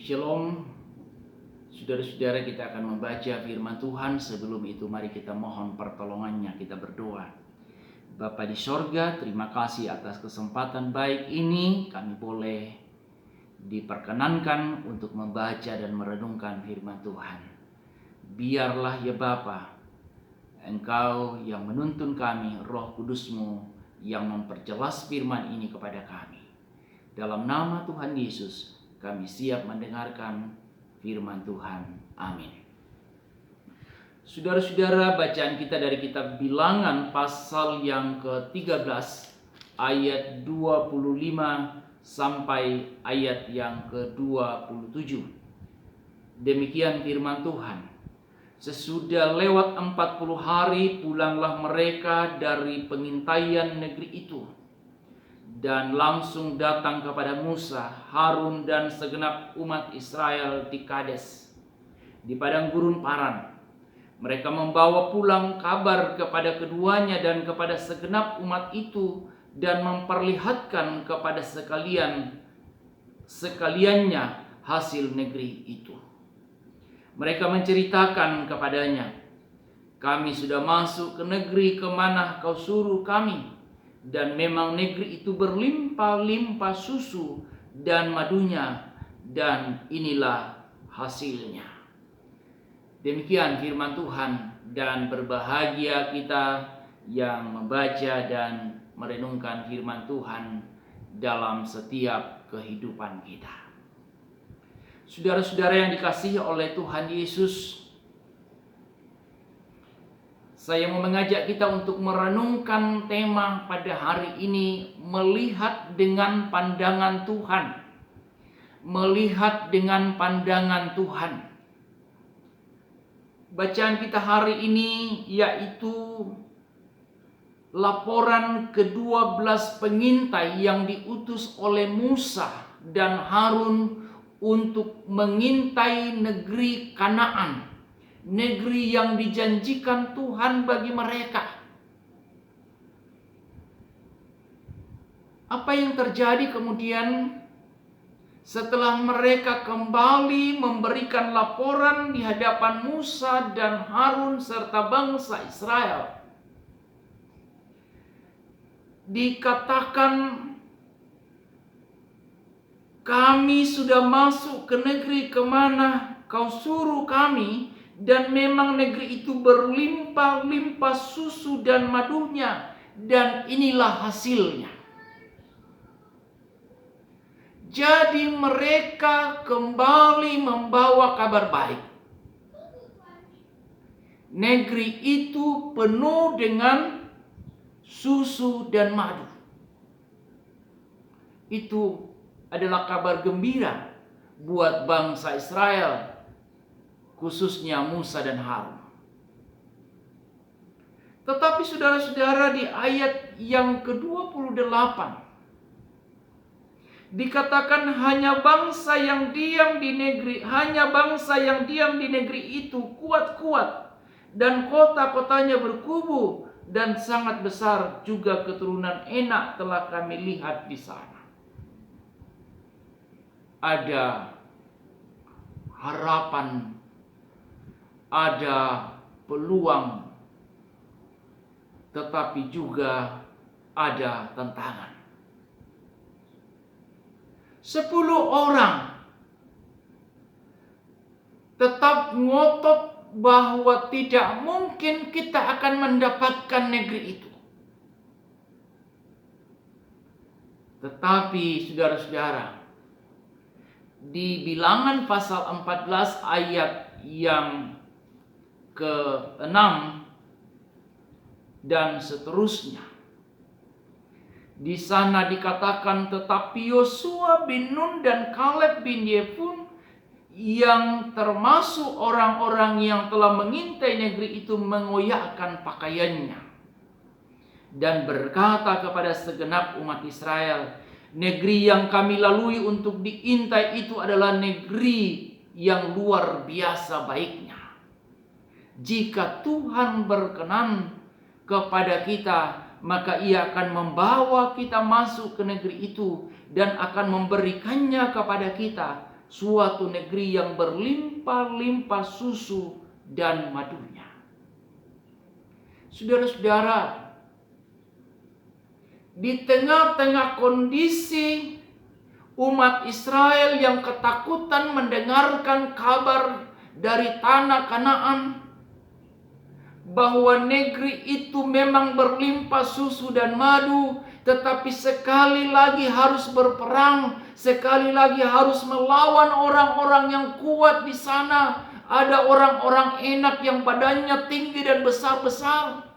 Shalom, saudara-saudara, kita akan membaca firman Tuhan. Sebelum itu mari kita mohon pertolongannya, kita berdoa. Bapa di sorga, terima kasih atas kesempatan baik ini. Kami boleh diperkenankan untuk membaca dan merenungkan firman Tuhan. Biarlah ya Bapa, Engkau yang menuntun kami, Roh Kudus-Mu yang memperjelas firman ini kepada kami. Dalam nama Tuhan Yesus, kami siap mendengarkan firman Tuhan. Amin. Saudara-saudara, bacaan kita dari kitab Bilangan pasal yang ke-13 ayat 25 sampai ayat yang ke-27. Demikian firman Tuhan. Sesudah lewat 40 hari pulanglah mereka dari pengintaian negeri itu, dan langsung datang kepada Musa, Harun dan segenap umat Israel di Kades, di padang gurun Paran. Mereka membawa pulang kabar kepada keduanya dan kepada segenap umat itu, dan memperlihatkan kepada sekaliannya hasil negeri itu. Mereka menceritakan kepadanya, "Kami sudah masuk ke negeri kemana kau suruh kami, dan memang negeri itu berlimpah-limpah susu dan madunya, dan inilah hasilnya." Demikian firman Tuhan, dan berbahagia kita yang membaca dan merenungkan firman Tuhan dalam setiap kehidupan kita. Saudara-saudara yang dikasihi oleh Tuhan Yesus, saya mau mengajak kita untuk merenungkan tema pada hari ini, melihat dengan pandangan Tuhan. Melihat dengan pandangan Tuhan. Bacaan kita hari ini yaitu laporan ke-12 pengintai yang diutus oleh Musa dan Harun untuk mengintai negeri Kanaan. Negeri yang dijanjikan Tuhan bagi mereka. Apa yang terjadi kemudian setelah mereka kembali memberikan laporan di hadapan Musa dan Harun serta bangsa Israel? Dikatakan, "Kami sudah masuk ke negeri kemana kau suruh kami, dan memang negeri itu berlimpah-limpah susu dan madunya, dan inilah hasilnya." Jadi mereka kembali membawa kabar baik. Negeri itu penuh dengan susu dan madu. Itu adalah kabar gembira buat bangsa Israel, khususnya Musa dan Harun. Tetapi saudara-saudara, di ayat yang ke-28 dikatakan hanya bangsa yang diam di negeri itu kuat-kuat, dan kota-kotanya berkubu, dan sangat besar juga keturunan Enak telah kami lihat di sana. Ada harapan, ada peluang, tetapi juga ada tantangan. 10 orang tetap ngotot bahwa tidak mungkin kita akan mendapatkan negeri itu. Tetapi saudara-saudara, di Bilangan pasal 14 ayat yang ke-6 dan seterusnya, di sana dikatakan, tetapi Yosua bin Nun dan Kaleb bin Yefun yang termasuk orang-orang yang telah mengintai negeri itu mengoyakkan pakaiannya dan berkata kepada segenap umat Israel, "Negeri yang kami lalui untuk diintai itu adalah negeri yang luar biasa baiknya. Jika Tuhan berkenan kepada kita, maka Ia akan membawa kita masuk ke negeri itu dan akan memberikannya kepada kita, suatu negeri yang berlimpah-limpah susu dan madunya. Saudara-saudara, di tengah-tengah kondisi umat Israel yang ketakutan mendengarkan kabar dari tanah Kanaan, bahwa negeri itu memang berlimpah susu dan madu, tetapi sekali lagi harus berperang, sekali lagi harus melawan orang-orang yang kuat di sana. Ada orang-orang enak yang badannya tinggi dan besar-besar.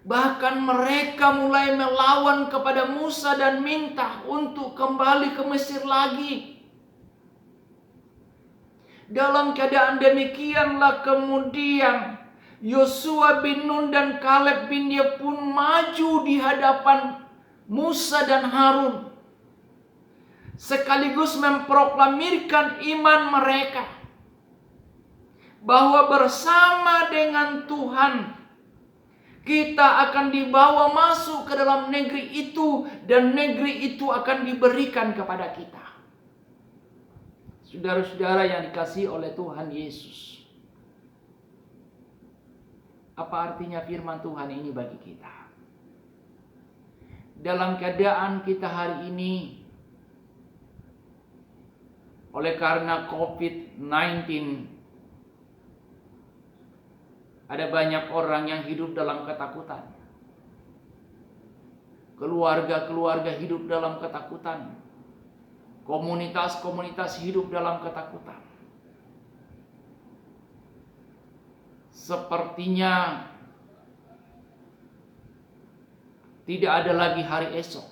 Bahkan mereka mulai melawan kepada Musa dan minta untuk kembali ke Mesir lagi. Dalam keadaan demikianlah kemudian Yosua bin Nun dan Kaleb bin Yefune maju di hadapan Musa dan Harun, sekaligus memproklamirkan iman mereka bahwa bersama dengan Tuhan kita akan dibawa masuk ke dalam negeri itu, dan negeri itu akan diberikan kepada kita. Saudara-saudara yang dikasihi oleh Tuhan Yesus, apa artinya firman Tuhan ini bagi kita? Dalam keadaan kita hari ini, oleh karena COVID-19, ada banyak orang yang hidup dalam ketakutan. Keluarga-keluarga hidup dalam ketakutan. Komunitas-komunitas hidup dalam ketakutan. Sepertinya tidak ada lagi hari esok.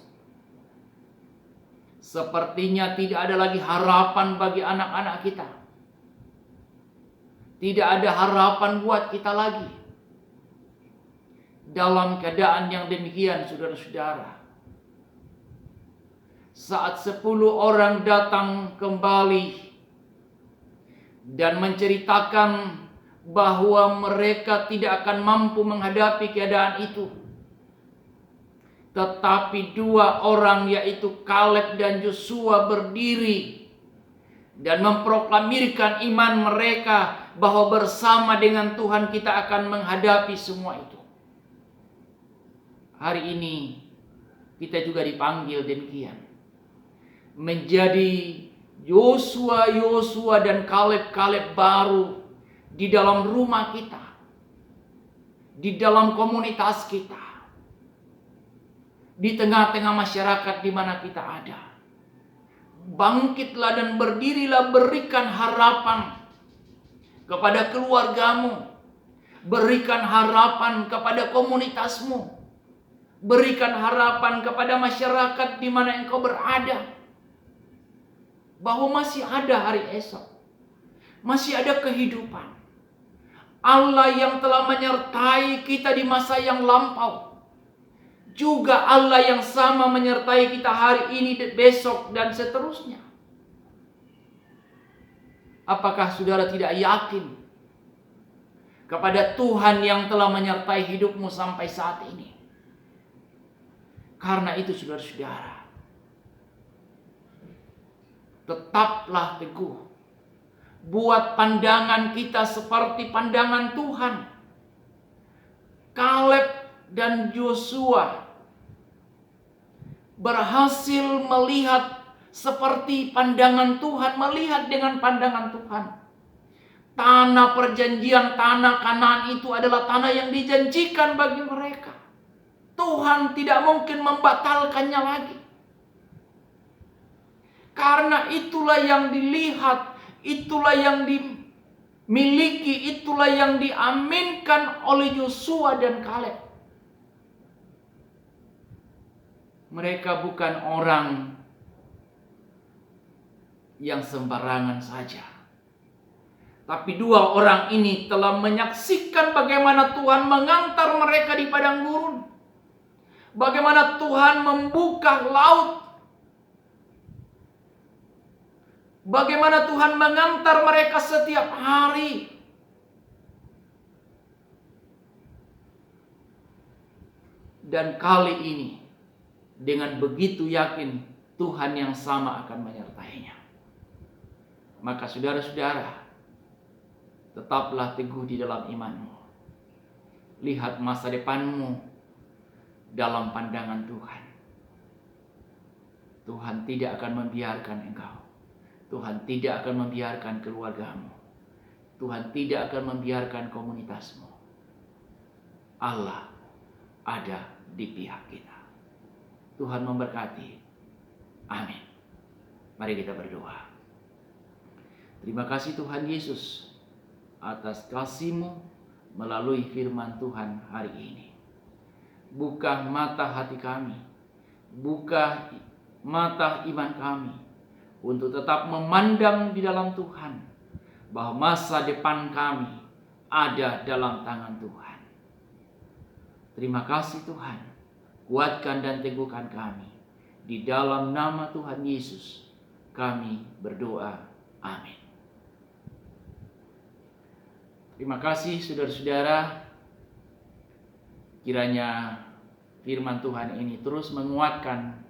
Sepertinya tidak ada lagi harapan bagi anak-anak kita. Tidak ada harapan buat kita lagi. Dalam keadaan yang demikian, saudara-saudara, saat 10 orang datang kembali dan menceritakan bahwa mereka tidak akan mampu menghadapi keadaan itu, tetapi 2 orang, yaitu Kaleb dan Yosua, berdiri dan memproklamirkan iman mereka bahwa bersama dengan Tuhan kita akan menghadapi semua itu. Hari ini kita juga dipanggil demikian, menjadi Yosua dan Kaleb baru di dalam rumah kita, di dalam komunitas kita, di tengah-tengah masyarakat di mana kita ada. Bangkitlah dan berdirilah, berikan harapan kepada keluargamu, berikan harapan kepada komunitasmu, berikan harapan kepada masyarakat di mana engkau berada, bahwa masih ada hari esok, masih ada kehidupan. Allah yang telah menyertai kita di masa yang lampau, juga Allah yang sama menyertai kita hari ini, besok, dan seterusnya. Apakah saudara tidak yakin kepada Tuhan yang telah menyertai hidupmu sampai saat ini? Karena itu saudara-saudara, tetaplah teguh. Buat pandangan kita seperti pandangan Tuhan. Kaleb dan Yosua berhasil melihat seperti pandangan Tuhan, melihat dengan pandangan Tuhan. Tanah perjanjian, tanah Kanaan itu adalah tanah yang dijanjikan bagi mereka. Tuhan tidak mungkin membatalkannya lagi. Karena itulah yang dilihat, itulah yang dimiliki, itulah yang diaminkan oleh Yosua dan Kaleb. Mereka bukan orang yang sembarangan saja. Tapi 2 orang ini telah menyaksikan bagaimana Tuhan mengantar mereka di padang gurun. Bagaimana Tuhan membuka laut. Bagaimana Tuhan mengantar mereka setiap hari. Dan kali ini, dengan begitu yakin, Tuhan yang sama akan menyertainya. Maka saudara-saudara, tetaplah teguh di dalam imanmu. Lihat masa depanmu dalam pandangan Tuhan. Tuhan tidak akan membiarkan engkau. Tuhan tidak akan membiarkan keluargamu. Tuhan tidak akan membiarkan komunitasmu. Allah ada di pihak kita. Tuhan memberkati. Amin. Mari kita berdoa. Terima kasih Tuhan Yesus atas kasih-Mu melalui firman Tuhan hari ini. Buka mata hati kami, buka mata iman kami untuk tetap memandang di dalam Tuhan, bahwa masa depan kami ada dalam tangan Tuhan. Terima kasih Tuhan, kuatkan dan teguhkan kami. Di dalam nama Tuhan Yesus kami berdoa. Amin. Terima kasih saudara-saudara. Kiranya firman Tuhan ini terus menguatkan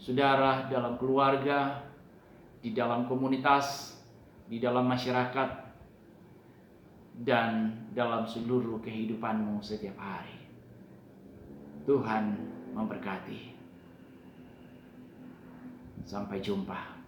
saudara dalam keluarga, di dalam komunitas, di dalam masyarakat, dan dalam seluruh kehidupanmu setiap hari. Tuhan memberkati. Sampai jumpa.